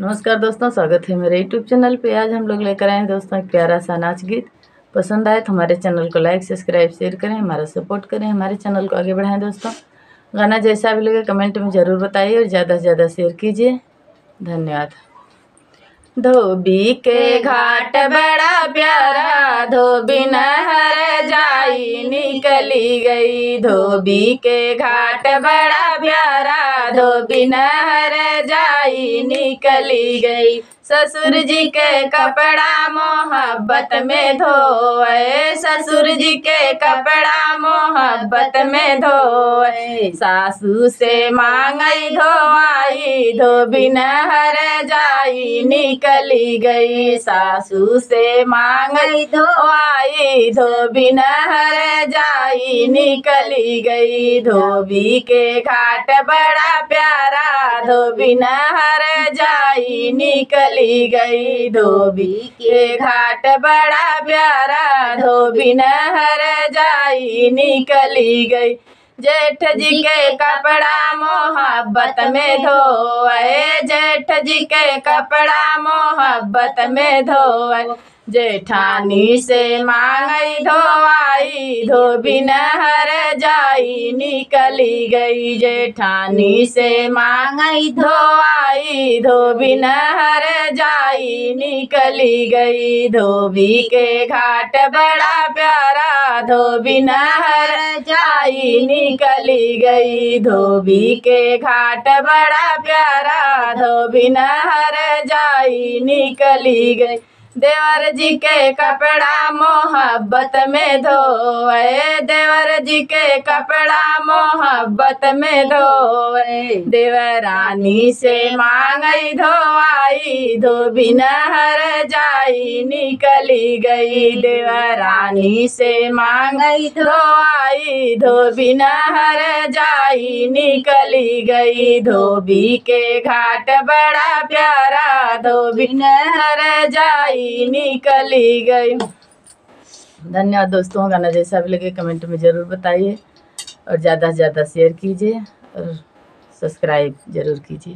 नमस्कार दोस्तों, स्वागत है मेरे यूट्यूब चैनल पे। आज हम लोग लेकर आए हैं दोस्तों एक प्यारा सा नाच गीत। पसंद आए तो हमारे चैनल को लाइक सब्सक्राइब शेयर करें, हमारा सपोर्ट करें, हमारे चैनल को आगे बढ़ाएं। दोस्तों गाना जैसा भी लगे कमेंट में ज़रूर बताइए और ज़्यादा से ज़्यादा शेयर कीजिए। धन्यवाद। धोबी के घाट बड़ा प्यारा, धोबी नहर जाई निकली गई। धोबी के घाट बड़ा प्यारा, धोबी नहर जाई निकली गई। ससुर जी के कपड़ा मोहब्बत में धोए, ससुर जी के कपड़ा मोहब्बत में धोए। सासू से मांगई धोआई, धोबी नहर जाई निकली गई। सासू से मांगई धोआई, धोबी नहर जाई निकली गई। धोबी के घाट बड़ा प्यारा, धोबी नहर जाई निकली गई। धोबी के घाट बड़ा प्यारा, धोबी नहर जाई निकली गई। जेठ जी के कपड़ा मोहब्बत में धोए, जेठ जी के कपड़ा मोहब्बत में धोए। जेठानी से मांगई धोआई, धोबी नहर जाई निकली गई। जेठानी से मांगई धोआई, धोबी नहर जाई निकली गई। धोबी के घाट बड़ा प्यारा, धोबी नहर जाई निकली गई। धोबी के घाट बड़ा प्यारा, धोबी नहर जाई निकली गई। देवर जी के कपड़ा मोहब्बत में धोए, देवर जी के कपड़ा मोहब्बत में धोए। देवरानी से मांगई धोआई, धोबी नहर जाई निकली गई। देवरानी से मांगई धोआई, धोबी नहर जाई निकली गई। धोबी के घाट बड़ा प्यारा, धोबी नहर जाई निकली गई। धन्यवाद दोस्तों। गाना जैसा भी लगे कमेंट में ज़रूर बताइए और ज़्यादा से ज़्यादा शेयर कीजिए और सब्सक्राइब ज़रूर कीजिए।